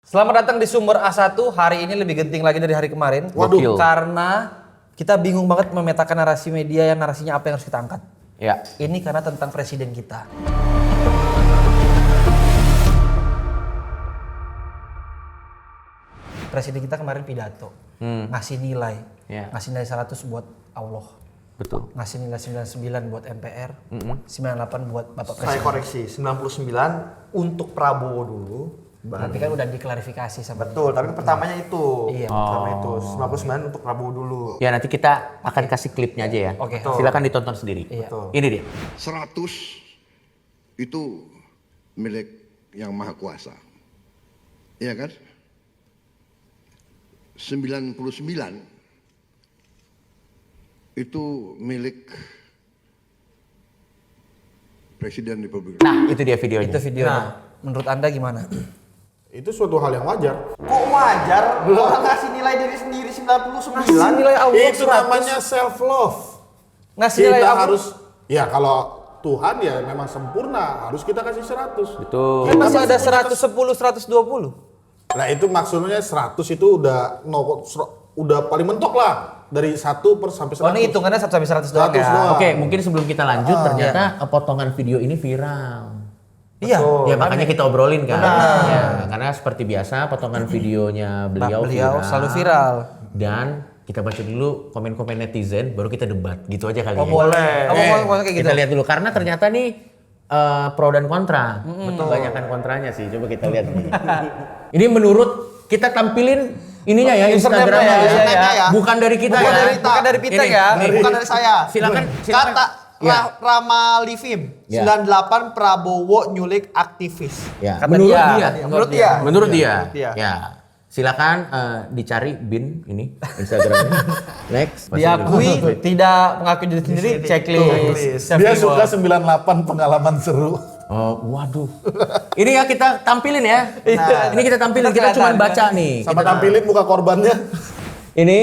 Selamat datang di Sumber A1. Hari ini lebih genting lagi dari hari kemarin. Waduh. Karena kita bingung banget memetakan narasi media yang narasinya apa yang harus kita angkat. Ya. Ini karena tentang presiden kita. Presiden kita kemarin pidato. Ngasih nilai. Ya. Ngasih nilai 100 buat Allah. Betul. Ngasih nilai 99 buat MPR. 98 buat Bapak Saya Presiden. koreksi, 99 untuk Prabowo dulu. Tapi kan udah diklarifikasi sama Betul, tapi pertamanya itu. Iya. Pertama itu 99 untuk Prabowo dulu. Ya nanti kita akan kasih klipnya aja ya. Oke. Silakan ditonton sendiri. Iya. Betul. Ini dia. 100 itu milik yang maha kuasa. Iya kan? 99 itu milik Presiden Republik. Nah, itu dia videonya. Itu videonya. Menurut Anda gimana? Itu suatu hal yang wajar. Kok wajar? Orang ngasih nilai diri sendiri 99. Ngasih nilai Allah Itu 100. namanya self love. Ngasih Kita nilai Allah. harus ya kalau Tuhan ya memang sempurna, harus kita kasih 100. Betul. Kan masih Kita ada punya 110, 120. Nah, itu maksudnya 100 itu udah paling mentok lah dari 1 sampai 100. Oh ini hitungannya 1 sampai 100 doang 100 ya? doang. Oke, mungkin sebelum kita lanjut ternyata potongan video ini viral. Iya. Ya makanya kita obrolin kan. Ya, karena seperti biasa potongan videonya beliau selalu viral. Dan kita baca dulu komen-komen netizen, baru kita debat. Gitu aja kali Oh ya. boleh. Oh kayak gitu. Kita lihat dulu karena ternyata nih pro dan kontra. Kebanyakan kontranya sih. Coba kita lihat nih. Ini menurut kita tampilin ininya ya Instagramnya Instagramnya ya. Internetnya ya. Bukan dari kita Bukan ya. dari kita. Bukan dari Piteng Ini, ya. nih. Bukan dari saya. Silakan. Kata Ya. Rama Livim, Ya. 98 Prabowo nyulik aktivis. Ya. Kata Menurut dia. dia. Menurut dia. Menurut dia. dia. Ya. Silakan dicari bin ini Instagramnya. Next. Diakui tidak mengakui diri sendiri, checklist. Dia suka 98 pengalaman seru. Oh, waduh. Ini ya kita tampilin ya. Ini kita tampilin. Kita cuma baca nih. Sama tampilin muka korbannya. Ini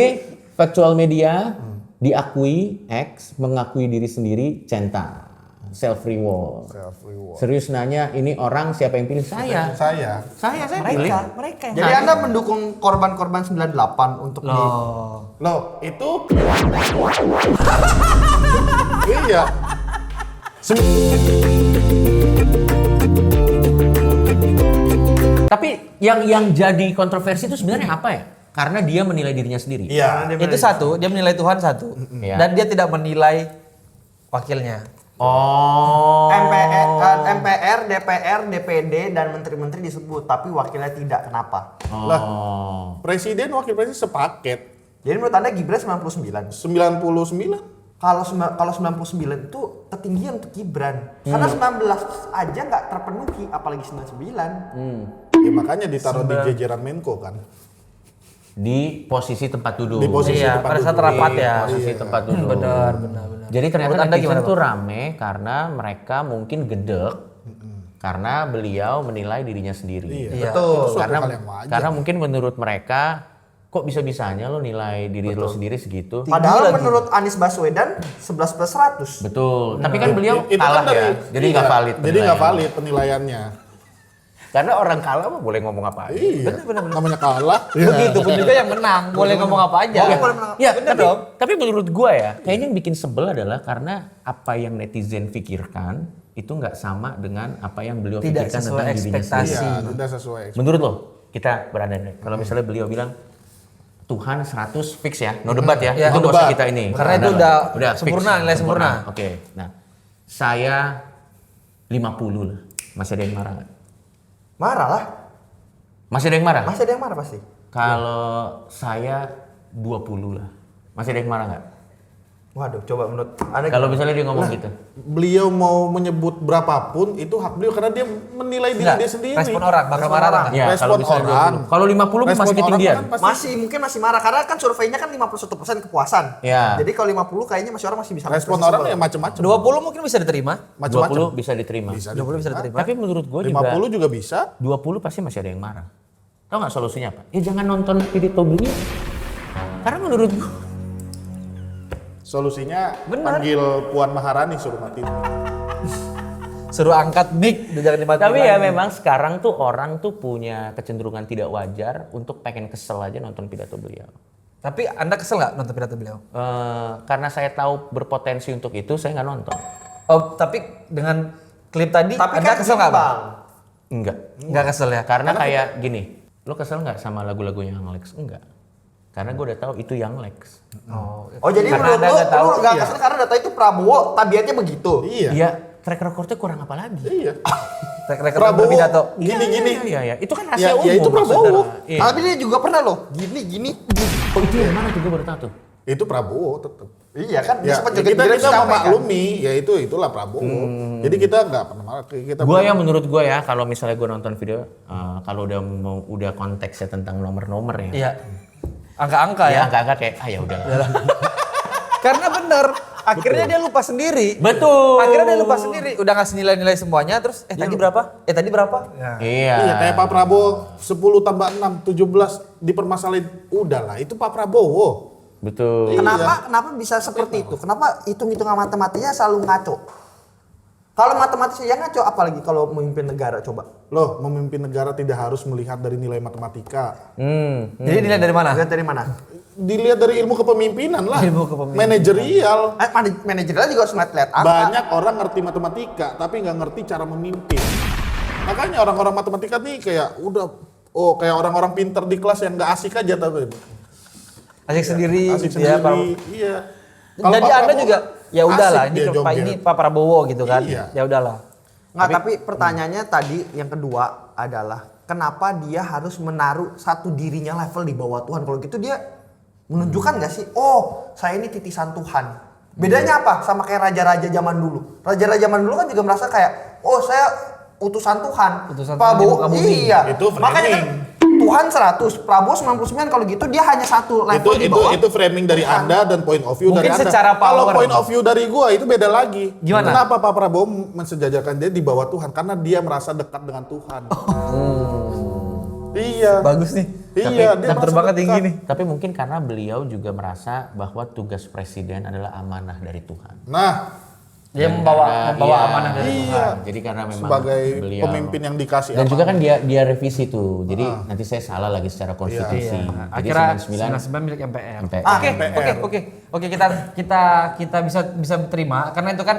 factual media diakui X mengakui diri sendiri centang. Self reward. Serius nanya ini orang siapa yang pilih saya? Saya. Saya pilih. Mereka. Jadi Anda mendukung korban-korban 98 untuk di Loh, itu iya. Tapi yang jadi kontroversi itu sebenarnya apa ya? Karena dia menilai dirinya sendiri. Iya. Itu satu, dia menilai Tuhan satu. Iya. Dan dia tidak menilai wakilnya. Oh. MPR, DPR, DPD dan menteri-menteri disebut, tapi wakilnya tidak. Kenapa? Lah, presiden wakil presiden sepaket Jadi menurut Anda Gibran 99? 99. Kalau 99 itu ketinggian untuk Gibran. Karena 19 aja nggak terpenuhi, apalagi 99. Ya makanya ditaruh di jajaran Menko kan. Di posisi tempat duduk. Di posisi Iya, tempat pada saat duduk. rapat ya. Posisi tempat duduk. Benar. Jadi ternyata Menurut Anda netizen gimana, tuh Bang? rame karena mereka mungkin gedek karena beliau menilai dirinya sendiri. Iya. Betul. Itu suatu Karena hal yang wajar. karena mungkin menurut mereka kok bisa-bisanya lo nilai diri lo sendiri segitu. Padahal menurut Anies Baswedan 11/100. Betul. Tapi kan beliau Itu kalah kan dari- ya. Jadi iya, nggak valid. Jadi nggak penilaiannya. valid penilaiannya. Karena orang kalah mah boleh ngomong apa aja. Iya. Namanya kalah. Begitu pun juga yang menang, boleh ngomong apa aja. Ya, Bener tapi, dong. tapi menurut gua ya, kayaknya yang bikin sebel adalah karena apa yang netizen pikirkan itu nggak sama dengan apa yang beliau Tidak pikirkan sesuai tentang dirinya ekspektasi. sendiri. Iya, udah sesuai. Menurut lo, kita berandai kalau misalnya beliau bilang Tuhan 100 fix ya, no debat ya, Ya, itu no nggak usah debat. kita ini. Karena itu udah fix, sempurna, nilai sempurna. Oke, nah saya 50 lah, masih ada yang marah nggak? Marah lah. Masih ada yang marah? Masih ada yang marah pasti. Kalau saya 20 lah, masih ada yang marah nggak? Waduh, coba menurut Anda Kalau misalnya dia ngomong gitu. Beliau mau menyebut berapapun itu hak beliau karena dia menilai diri Enggak, dia sendiri. respon orang, bakal marah orang. nggak? Ya, Respon kalau misalnya orang. 20. Kalau 50 masih Respon orang ketinggian. kan pasti mungkin masih marah karena kan surveinya kan 51% kepuasan. Ya. Jadi kalau 50 kayaknya masih orang masih bisa. respon orang ya macam-macam. 20 mungkin bisa diterima. Macam-macam. 20 bisa diterima. Bisa 20 bisa diterima. Tapi menurut gue 50 juga juga bisa. 20 pasti masih ada yang marah. Tahu nggak solusinya apa? Ya jangan nonton video beliau. Karena menurut gue Solusinya Benar. panggil Puan Maharani suruh mati. Suruh angkat mic, udah jangan dimatiin. Tapi ya lagi. memang sekarang tuh orang tuh punya kecenderungan tidak wajar untuk pengen kesel aja nonton pidato beliau. Tapi Anda kesel nggak nonton pidato beliau? Karena saya tahu berpotensi untuk itu, saya nggak nonton. Oh, tapi dengan klip tadi Tapi Anda kan kesel nggak, Bang? Bang. Enggak. Nggak kesel ya? Karena kayak gini, lo kesel nggak sama lagu-lagunya Young Lex? Enggak. Karena gue udah tahu itu Young Lex. Oh jadi Karena menurut Anda nggak tahu, lu nggak iya. kesel karena data itu Prabowo tabiatnya begitu. Iya. Iya, track recordnya kurang apa lagi? Iya. Track record Prabowo berpidato. gini-gini. Iya. Itu kan rahasia Ya, umum. ya itu Prabowo. maksudnya. Iya. Tapi dia juga pernah loh gini. Oh, itu yang mana tuh gue baru tahu tuh. Itu Prabowo tetap. Iya kan dia Ya, sempat kita joget-joget kita sampai kan. memaklumi, ya itulah Prabowo. Jadi kita nggak pernah marah. Kita Gue ya menurut gue ya kalau misalnya gue nonton video kalau udah konteksnya tentang nomor-nomor ya. Iya. Angka-angka ya. Ya angka-angka kayak ya udahlah. Karena benar, akhirnya dia lupa sendiri. Betul. Akhirnya dia lupa sendiri, udah ngasih nilai-nilai semuanya terus tadi berapa? Tadi berapa? Ya. Iya. Iya, kayak Pak Prabowo 10 tambah 6, 17 dipermasalahin. Udahlah, itu Pak Prabowo. Betul. Kenapa bisa seperti itu? Kenapa hitung-hitungan matematikanya selalu ngaco? Kalau matematisnya yang ngaco, apalagi kalau memimpin negara coba. Loh, memimpin negara tidak harus melihat dari nilai matematika. Jadi nilai dari mana? Lihat dari mana? Dilihat dari ilmu kepemimpinan lah. Ilmu kepemimpinan. Manajerial. Manajernya juga harus lihat angka. Banyak orang ngerti matematika, tapi nggak ngerti cara memimpin. Makanya orang-orang matematika nih kayak kayak orang-orang pinter di kelas yang nggak asik aja tapi. Asik sendiri Asik gitu ya, Pak. sendiri, iya. Kalau Jadi Pak Anda Prabowo, juga ya udahlah asik ini dia Pak joget. ini Pak Prabowo gitu kan. Iya. Ya udahlah. Nggak, tapi pertanyaannya tadi yang kedua adalah kenapa dia harus menaruh satu dirinya level di bawah Tuhan? Kalau gitu dia menunjukkan nggak sih, oh saya ini titisan Tuhan. Bedanya apa sama kayak raja-raja zaman dulu? Raja-raja zaman dulu kan juga merasa kayak, oh saya utusan Tuhan. Utusan Tuhan Prabowo, di muka bumi. iya. Itu framing. Makanya kan Tuhan 100, Prabowo 99, kalau gitu dia hanya satu level di bawah. itu framing dari Anda dan point of view Mungkin dari Anda. secara Kalau power, point Bang. of view dari gua itu beda lagi. Gimana? Kenapa Pak Prabowo mensejajarkan dia di bawah Tuhan? Karena dia merasa dekat dengan Tuhan. Iya. Bagus nih. Iya, dia Tapi merasa terbangnya dekat. tinggi nih. Tapi mungkin karena beliau juga merasa bahwa tugas presiden adalah amanah dari Tuhan. Nah, Dia membawa Iya, amanah dari iya. Tuhan. Jadi karena memang sebagai beliau pemimpin yang dikasih dan juga amanah. kan dia revisi tuh. Jadi nanti saya salah lagi secara konstitusi. Iya. Jadi Akhirnya 99 99 milik MPR. MPR. Oke, kita bisa terima karena itu kan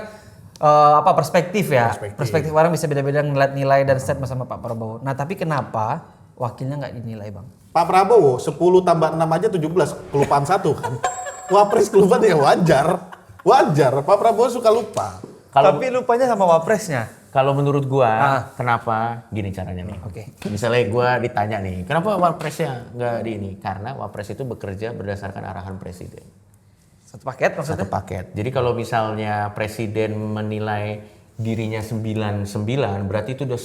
perspektif ya. Perspektif orang bisa beda-beda ngeliat nilai dan statement sama Pak Prabowo. Nah, tapi kenapa wakilnya nggak dinilai, Bang? Pak Prabowo 10 tambah 6 aja 17, kelupaan satu kan. Wapres kelupaan ya wajar. Wajar, Pak Prabowo suka lupa. Tapi lupanya sama wapresnya. Kalau menurut gua, kenapa gini caranya nih? Oke. Misalnya gua ditanya nih, kenapa wapresnya nggak di ini? Karena wapres itu bekerja berdasarkan arahan presiden. Satu paket maksudnya? Satu paket. Jadi kalau misalnya presiden menilai dirinya 99, berarti itu udah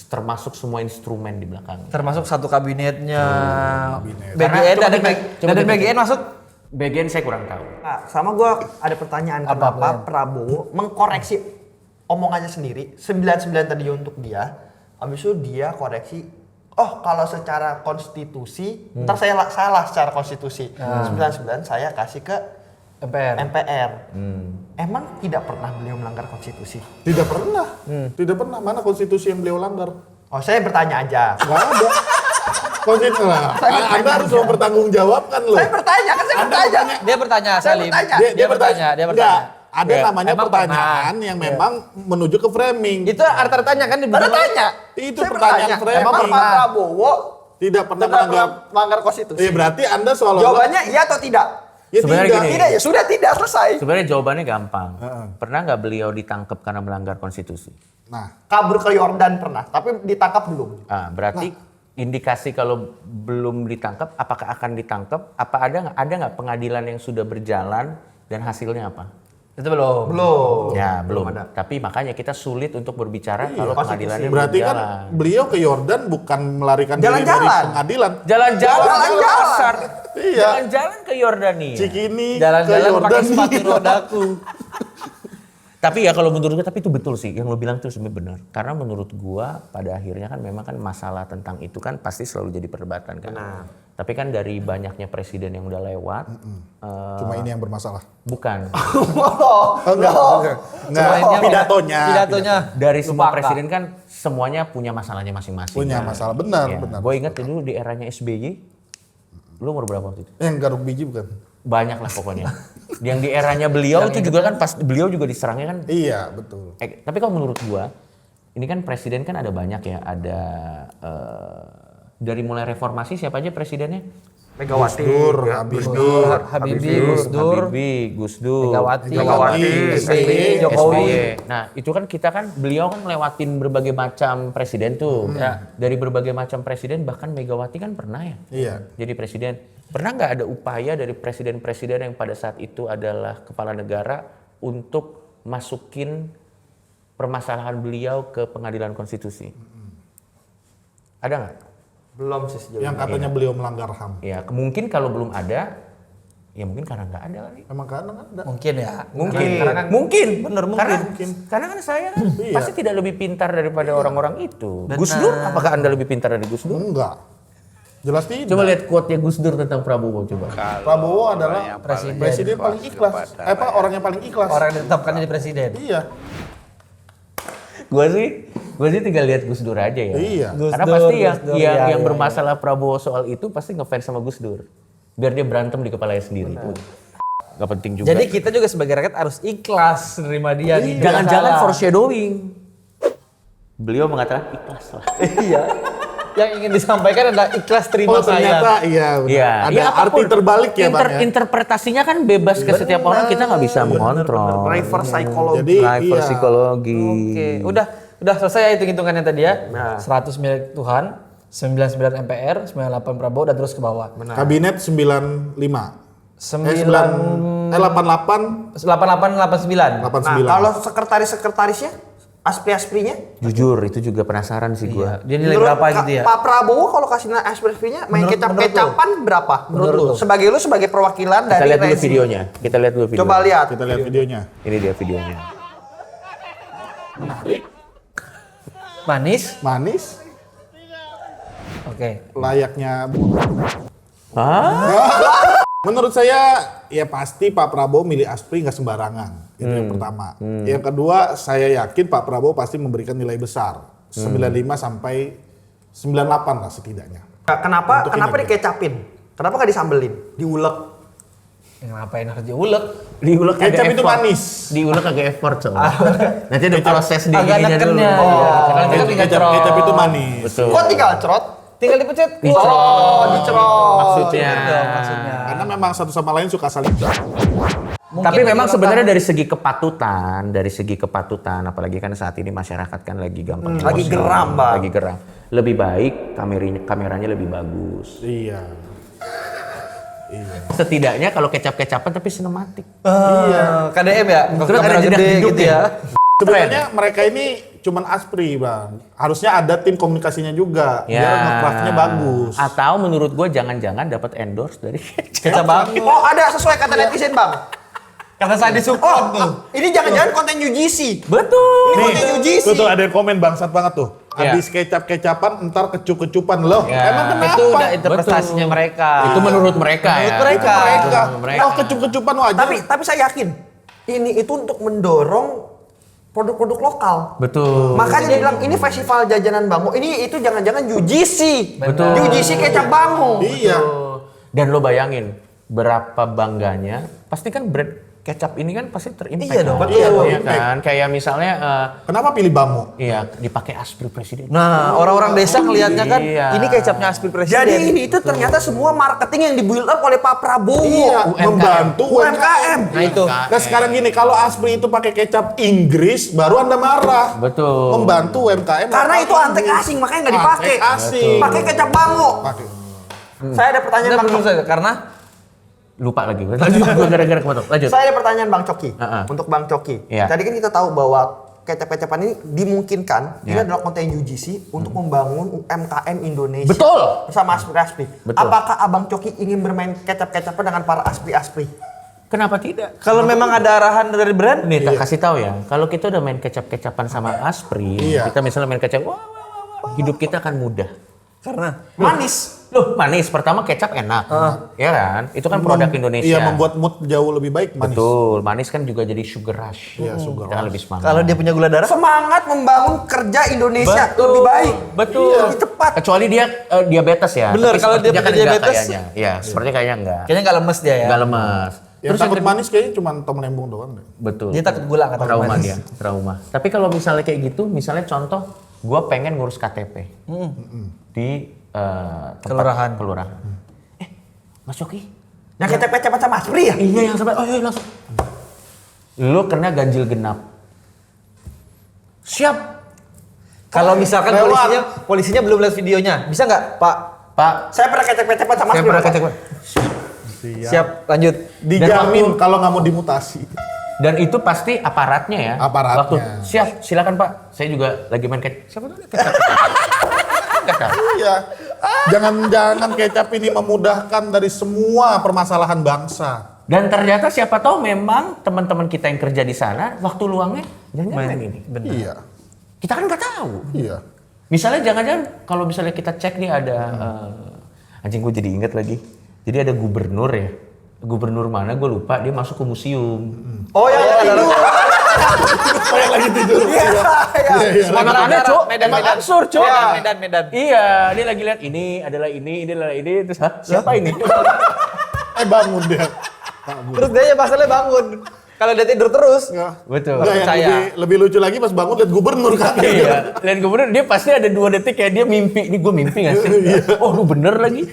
termasuk semua instrumen di belakangnya. Termasuk satu kabinetnya. Karena- BGN coba ada kita- coba kita- BGN masuk? Bagian saya kurang tahu. Nah, sama gue ada pertanyaan Apa, kenapa Prabowo mengkoreksi omongannya sendiri 99 tadi untuk dia, habis itu dia koreksi. Oh kalau secara konstitusi, ntar saya salah secara konstitusi. 99 saya kasih ke MPR. Emang tidak pernah beliau melanggar konstitusi? Tidak pernah. Tidak pernah. Mana konstitusi yang beliau langgar? Oh saya bertanya aja. Nggak ada. Konstitusi lah. Anda harus mempertanggungjawabkan loh. Saya bertanya kan saya bertanya. Dia bertanya, Saya Salim. bertanya. Dia bertanya. Enggak, ada Ya, namanya emang pertanyaan yang memang menuju ke framing. Itu arti tanya kan Ada tanya. Itu Saya pertanyaan bertanya, framing. emang Pak Prabowo Tidak pernah pernah melanggar. konstitusi? Berarti Anda seolah-olah Jawabannya iya atau tidak? ya Sebenarnya tidak. gini. Tidak ya sudah tidak selesai. Sebenarnya jawabannya gampang. Pernah nggak beliau ditangkap karena melanggar konstitusi? Nah, Kabur ke Yordan pernah, tapi ditangkap belum. Ah, berarti indikasi kalau belum ditangkap, apakah akan ditangkap? Apa ada nggak pengadilan yang sudah berjalan dan hasilnya apa? Itu belum. Belum. Ya belum. Tapi makanya kita sulit untuk berbicara kalau pengadilannya berarti belum kan jalan. beliau ke Yordan bukan melarikan diri dari Jalan-jalan. pengadilan. Jalan-jalan, Jalan-jalan. pasar. Iya. Jalan-jalan ke Yordania. Cikini ke Jalan-jalan pakai Yordan. sepatu rodaku. Tapi ya kalau menurut gue, tapi itu betul sih yang lo bilang itu sebenarnya benar. Karena menurut gua pada akhirnya kan memang kan masalah tentang itu kan pasti selalu jadi perdebatan kan. Benar. Tapi kan dari banyaknya presiden yang udah lewat, Cuma ini yang bermasalah. bukan Enggak, pidatonya. dari semua Lupa, presiden kan semuanya punya masalahnya masing-masing. Punya masalah, benar, Ya. benar. Gue ingat dulu di eranya SBY, lu umur berapa waktu itu? Yang garuk biji bukan? Banyak lah pokoknya. Yang di eranya beliau itu juga kan pas beliau juga diserangnya kan. Iya, betul. Tapi kalau menurut gua, ini kan presiden kan ada banyak ya, ada dari mulai reformasi siapa aja presidennya? Megawati, Gus Habibie, Gus Dur, Gus Dur, Megawati, SBY, Jokowi. SBY. Nah itu kan kita kan beliau kan lewatin berbagai macam presiden tuh. Dari berbagai macam presiden bahkan Megawati kan pernah ya. Iya. Jadi presiden. Pernah nggak ada upaya dari presiden-presiden yang pada saat itu adalah kepala negara untuk masukin permasalahan beliau ke pengadilan konstitusi? Ada nggak? Belum sih sejauh Yang ini. katanya beliau melanggar HAM. Ya mungkin kalau belum ada, ya mungkin karena nggak ada kali. Emang kadang ada. Mungkin ya. Mungkin, Karena kan mungkin, bener, mungkin. Karena kan saya kan Iya. pasti tidak lebih pintar daripada orang-orang itu. Gus Dur, apakah anda lebih pintar dari Gus Dur? Enggak. Jelas tidak. Coba lihat quote-nya Gus Dur tentang Prabowo coba. Prabowo adalah presiden paling ikhlas. Orang yang paling ikhlas. orang yang ditetapkan jadi presiden. Iya. Gue sih tinggal lihat Gus Dur aja ya. Iya. Gus Karena Dur, pasti Gus Dur, yang ya, bermasalah Prabowo soal itu pasti ngefans sama Gus Dur. Biar dia berantem di kepalanya sendiri. Gak penting juga. Jadi kita juga sebagai rakyat harus ikhlas nerima dia nih. jangan-jangan Salah. foreshadowing. Beliau mengatakan ikhlas lah. Iya. Yang ingin disampaikan adalah ikhlas terima Oh ternyata saya. iya benar. Iya, Ada ya, arti apapun. terbalik ya Bang ya. Interpretasinya kan bebas ke setiap orang, kita nggak bisa mengontrol. Reverse psychology. Jadi Driver iya. psikologi. Oke, udah selesai ya hitung-hitungannya tadi ya. 100 milik Tuhan, 99 MPR, 98 Prabowo dan terus ke bawah. Kabinet 95. 88 88 89. 89. Nah, kalau sekretaris-sekretarisnya, aspri-asprinya, Jujur itu juga penasaran sih gue. Dia nilai berapa gitu ya? Pak Prabowo kalau kasih aspri-asprinya main kecap-kecapan berapa? Menurut lu? Sebagai perwakilan Kita dari lihat dulu resi. videonya. Kita lihat dulu videonya. Coba lihat. Kita lihat videonya. Ini dia videonya. Manis. Manis, Oke. layaknya. Hah? Menurut saya ya pasti Pak Prabowo milih aspri nggak sembarangan. Itu yang pertama. Yang kedua, saya yakin Pak Prabowo pasti memberikan nilai besar. 95 sampai 98 lah setidaknya. Kenapa Untuk kenapa ini. dikecapin? Kenapa nggak disambelin? Diulek. Ngapain harus diulek? Diulek Kecap agak itu effort. manis. Diulek agak effort soalnya. Nanti ada proses Agak dinginnya dulu. nekennya. Iya. Kalau kita tinggal cerot. Kecap itu manis. Betul. Kok tinggal cerot? Tinggal dipencet. Oh, dicerot. Maksudnya. Maksudnya. Karena memang satu sama lain suka saling. Mungkin Tapi memang kalau sebenarnya dari segi kepatutan, apalagi kan saat ini masyarakat kan lagi gampang lagi emosi, geram, Bang. lagi geram. Lebih baik kameranya lebih bagus. Iya. Setidaknya kalau kecap-kecapan tapi sinematik. Iya. KDM ya? Terus ada Kamera jeda gede hidup gitu ya. ya. Sebenarnya mereka ini cuman aspri Bang. Harusnya ada tim komunikasinya juga. Biar nge-craftnya bagus. Atau menurut gue jangan-jangan dapat endorse dari Kecap banget. Oh, ada sesuai kata netizen, Bang. Karena saya disupport tuh. Ini jangan-jangan konten UGC. Betul. Ini konten UGC. Tuh ada yang komen bangsat banget tuh. Iya. Habis kecap-kecapan entar kecup-kecupan loh. Ya. Emang kenapa? Itu udah interpretasinya mereka. Itu menurut mereka ya. mereka. Mereka. Oh kecup-kecupan wajar. Tapi saya yakin ini itu untuk mendorong produk-produk lokal. Betul. Makanya dia bilang ini festival jajanan Bango. Ini itu jangan-jangan UGC. Betul. UGC kecap Bango. Iya. Dan lo bayangin berapa bangganya, pasti kan brand kecap ini kan pasti terimpact. Iya dong, kan? betul. Iya kan? Kayak misalnya Kenapa pilih Bamo? iya dipakai aspri presiden. Nah, orang-orang desa ngelihatnya kan Iya. ini kecapnya aspir presiden. Jadi ini itu ternyata semua marketing yang dibuild up oleh Pak Prabowo. Iya, UMKM. membantu UMKM. Nah itu. Nah sekarang gini, kalau aspri itu pakai kecap Inggris, baru Anda marah. Betul. Membantu UMKM. Karena itu antek asing makanya nggak dipakai. Antek asing. Pakai kecap Bango. Pakai. Saya ada pertanyaan Nah, Bang menurut Coki. saya karena Lupa lagi. Lanjut gua gara-gara kemotong. Lanjut. Saya ada pertanyaan Bang Coki. Heeh. Untuk Bang Coki. Iya. Tadi kan kita tahu bahwa kecap-kecapan ini dimungkinkan ini Iya. adalah konten UGC untuk membangun UMKM Indonesia. Betul. Bersama aspri-aspri. Betul. Apakah Abang Coki ingin bermain kecap-kecapan dengan para aspri-aspri? Kenapa tidak? Kalau memang ada arahan dari brand, Nih, tak kasih tahu ya. Kalau kita udah main kecap-kecapan sama Asprey, Iya. kita misalnya main kecap, wah, hidup kita akan mudah. karena Manis. Loh, manis. Pertama kecap enak, ya kan? Itu kan produk Indonesia. Iya, membuat mood jauh lebih baik, manis. Betul, manis kan juga jadi sugar rush. Iya, sugar Kita kan lebih semangat. kalau dia punya gula darah, Semangat membangun kerja Indonesia lebih baik. Betul. Lebih cepat. Kecuali dia diabetes ya. Bener, Tapi kalau dia sepertinya punya enggak diabetes, kayaknya. Iya, sepertinya kayaknya enggak. kayaknya nggak lemes dia ya. Enggak lemas. Yang Terus takut yang manis kayaknya cuma Tom Lembong doang deh. betul. Dia takut gula kata trauma manis. dia, trauma. Tapi kalau misalnya kayak gitu, misalnya contoh, gue pengen ngurus KTP di tempat kelurahan. Mas Yoki, Yang kecap-kecapan sama Asprey ya? iya yang sampai, oh iya langsung. Lu kena ganjil genap. Siap, Kalau misalkan Lewat. polisinya belum lihat videonya, bisa nggak Pak? Pak. Saya pernah kecap-kecapan sama Saya Asprey. pernah Pak. KTP. Siap, lanjut. Dijamin kalau nggak mau dimutasi. Dan itu pasti aparatnya ya. Aparatnya. Waktu siap, silakan Pak. Saya juga lagi main siapa tuh? Kecap. Kecap. Iya. Jangan kecap ini memudahkan dari semua permasalahan bangsa. Dan ternyata siapa tahu memang teman-teman kita yang kerja di sana waktu luangnya jangan main ini. Iya. Kita kan nggak tahu. Iya. Misalnya jangan-jangan kalau misalnya kita cek nih ada anjing gue jadi inget lagi. Jadi ada gubernur ya. Gubernur mana gue lupa, dia masuk ke museum. Oh yang tidur. Oh, yang lagi tidur. Iya. Iya. Semangat Medan, ada, Cuk. Medan, Emang Medan. absurd, Cuk. Medan. Iya, dia lagi lihat ini adalah ini, terus siapa ini? Bangun dia. Terus dia pasalnya bangun. Kalau dia tidur terus, Betul. Enggak, yang percaya. lebih lucu lagi pas bangun lihat gubernur kan. Iya, lihat gubernur dia pasti ada 2 detik kayak dia mimpi. Ini gue mimpi gak sih? Oh, lu bener lagi.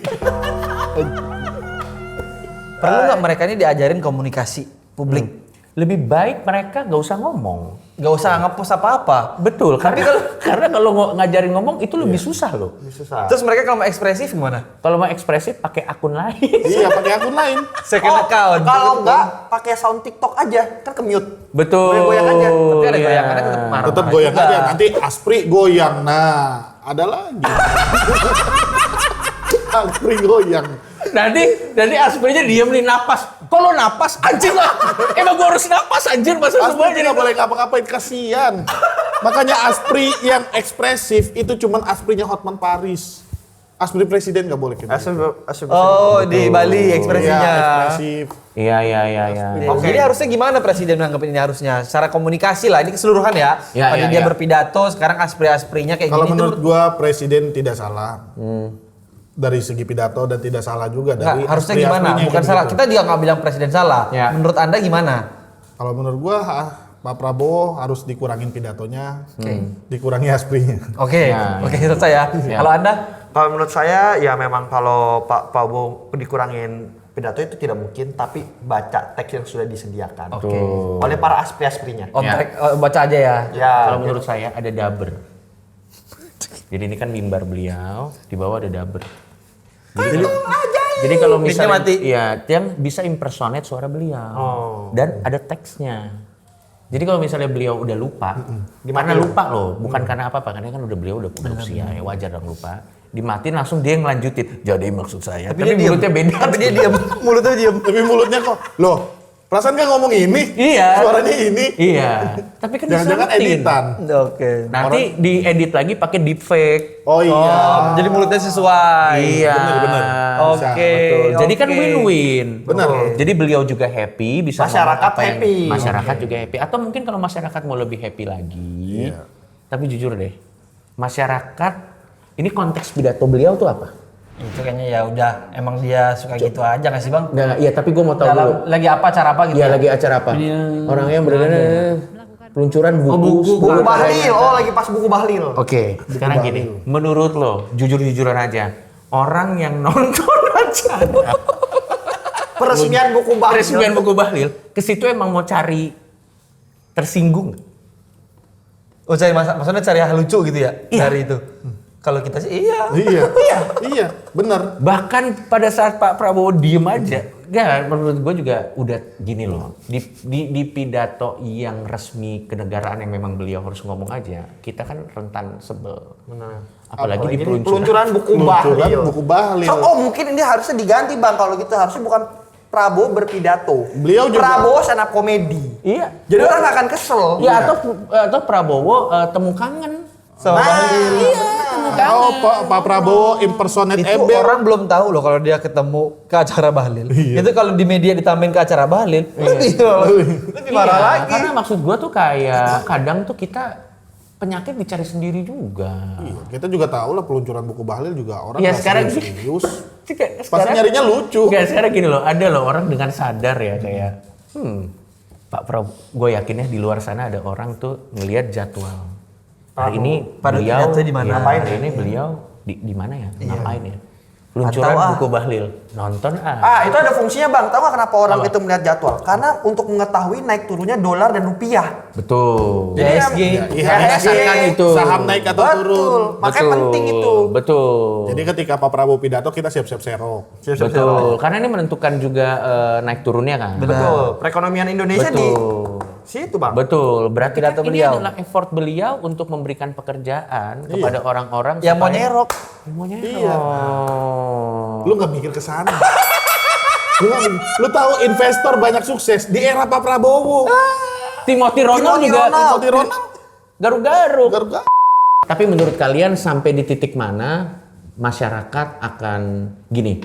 perlu nggak mereka ini diajarin komunikasi publik? Lebih baik mereka gak usah ngomong. Gak usah ngepost apa-apa. Betul, karena kalau ngajarin ngomong itu lebih susah loh. Susah. Terus mereka kalau mau ekspresif gimana? Kalau mau ekspresif pakai akun lain. Iya, pakai akun lain. Second account. Kalau enggak pakai sound TikTok aja, kan ke-mute. Betul. Goyang-goyang aja. Tapi ada Iya. goyangannya tetap marah. Tetap goyang aja. Nanti Asprey goyang. Nah, ada lagi. Asprey goyang. Nanti Asprey-nya diem nih napas. Kalau napas anjir lah. Emang gua harus napas anjir masa semua Asprey jadi nggak boleh ngapa-ngapain, kasihan. Makanya Asprey yang ekspresif itu cuman Asprey-nya Hotman Paris. Asprey presiden nggak boleh gitu. Oh, di Bali ekspresinya. Iya, ekspresif. Iya. Jadi harusnya gimana presiden menganggap ini harusnya? Secara komunikasi lah, ini keseluruhan ya. Iya, Tadi iya, dia iya. berpidato, sekarang Asprey-Asprey-nya kayak Kalau gini. menurut gua presiden tidak salah. Dari segi pidato dan tidak salah juga dari harusnya Asprey-Aspreynya gimana? kayak Bukan salah. gitu. Kita juga nggak bilang presiden salah. Ya. Menurut Anda gimana? Kalau menurut gua Pak Prabowo harus dikurangin pidatonya, dikurangi Asprey-nya. Oke, Ya, oke selesai ya. Kalau Anda? Kalau menurut saya ya memang kalau Pak Prabowo dikurangin pidato itu tidak mungkin, tapi baca teks yang sudah disediakan Oke. oleh para Asprey-Asprey-nya. Baca aja ya. Ya. Kalau menurut saya ada daber. Jadi ini kan mimbar beliau, di bawah ada daber. Jadi kalau Mic-nya misalnya mati. iya, yang bisa impersonate suara beliau. Dan ada teksnya. Jadi kalau misalnya beliau udah lupa, karena lupa loh, bukan karena apa-apa, karena kan udah beliau udah usia ya, wajar dong lupa. Dimatiin langsung dia yang ngelanjutin. Jadi maksud saya, tapi dia mulutnya beda. Tapi dia diam, mulutnya diam. Tapi mulutnya kok, loh, perasaan kan ngomong ini? Iya. Suaranya ini? Iya. Tapi kan Jangan-jangan diselamatin. editan. Oke. Nanti diedit lagi pakai deepfake. Oh iya. Jadi mulutnya sesuai. Iya. Bener. Oke. Betul. Jadi kan oke. win-win. Benar. Jadi beliau juga happy, bisa Masyarakat ngomong apa yang- happy. Masyarakat juga happy. Atau mungkin kalau masyarakat mau lebih happy lagi. Tapi jujur deh, masyarakat ini konteks pidato beliau tuh apa? Itu kayaknya ya udah emang dia suka gitu aja nggak sih bang? Nah, iya tapi gue mau tahu dulu. Dalam lagi apa cara apa gitu? Iya ya? lagi acara apa? Orangnya yang berbeda peluncuran buku. Buku Bahlil, lagi pas buku Bahlil. Oke, sekarang gini, menurut lo, jujur-jujuran aja, orang yang nonton acara Peresmian buku Bahlil. peresmian buku Bahlil, ke situ emang mau cari tersinggung nggak? Oh cari maksudnya cari hal lucu gitu ya dari itu. Kalau kita sih iya. Iya, benar. Bahkan pada saat Pak Prabowo diem aja, ya menurut gue juga udah gini loh, di pidato yang resmi kenegaraan yang memang beliau harus ngomong aja, kita kan rentan sebel. Apalagi di peluncuran. Peluncuran buku Peluncuran Bahlil. buku Bahlil. So, oh mungkin ini harusnya diganti bang, kalau gitu harusnya bukan Prabowo berpidato. Beliau juga- Prabowo stand up komedi. Iya. Jadi orang akan kesel. Ya atau Prabowo temu kangen. Sama Bahlil. Oh, Pak Prabowo impersonate Itu ember. orang belum tahu loh kalau dia ketemu ke acara Bahlil. Itu kalau di media ditambahin ke acara Bahlil, lebih marah Iya, lagi. Karena maksud gua tuh kayak kadang tuh kita penyakit dicari sendiri juga. Iya, kita juga tahu lah peluncuran buku Bahlil juga orang Iya, nggak sekarang serius. Pasti Pasti nyarinya lucu. Enggak, sekarang gini loh, ada loh orang dengan sadar ya kayak, Pak Prabowo, gue yakinnya di luar sana ada orang tuh ngelihat jadwal. Hari ini pada beliau pidato di mana? ya, Ngapain hari ya? ini beliau di mana ya? Ngapain ya? Peluncuran buku Bahlil, nonton Itu ada fungsinya bang. Tahu nggak kenapa orang itu melihat jadwal? Karena untuk mengetahui naik turunnya dolar dan rupiah. Betul. Jadi IHSG. IHSG kan itu. Saham naik atau turun. Betul. Makanya penting itu. Betul. Jadi ketika Pak Prabowo pidato kita siap-siap serok. Betul. Karena ini menentukan juga naik turunnya kan. Betul. Perekonomian Indonesia di Betul. situ bang. Betul. Berarti Pidato kan ini beliau. adalah effort beliau untuk memberikan pekerjaan kepada orang-orang Yang mau supaya- nyerok. Yang mau nyerok. Iya. Lu nggak mikir ke sana. Lu tahu investor banyak sukses di era Pak Prabowo. Timothy Ronald Timothy juga. Ronald. Timothy Ronald. Garuk-garuk. Garga. Tapi menurut kalian sampai di titik mana masyarakat akan gini?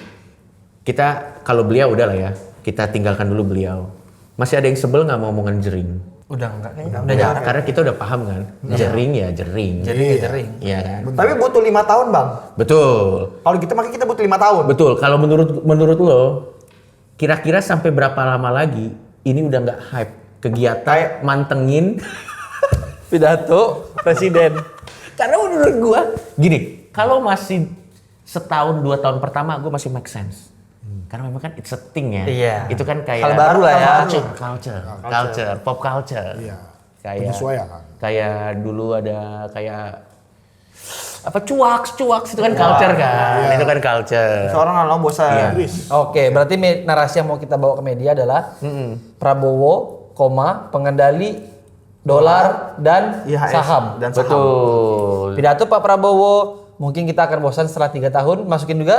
Kita kalau beliau udah lah ya, kita tinggalkan dulu beliau. Masih ada yang sebel nggak mau omongan jering? Udah enggak kayaknya. Udah jarang. Karena kita udah paham kan, jering ya jering. Jadi jering. Iya kan? Tapi butuh 5 tahun bang. Betul. Kalau gitu makanya kita butuh 5 tahun. Betul. Kalau menurut lo, kira-kira sampai berapa lama lagi ini udah nggak hype kegiatan mantengin Pidato presiden. Karena menurut gua gini, kalau masih setahun 2 tahun pertama gua masih make sense. Karena memang kan it's a thing ya. Iya. Itu kan kayak Hal baru lah ya. culture, pop culture. Iya. Kayak Penyesuaian. kayak dulu ada kayak apa cuaks itu kan culture kan. Itu kan culture. Seorang nggak mau bosan. Iya. Oke, berarti narasi yang mau kita bawa ke media adalah Prabowo, pengendali dolar dan IHS saham. dan saham. Betul. Pidato Pak Prabowo, mungkin kita akan bosan setelah 3 tahun, masukin juga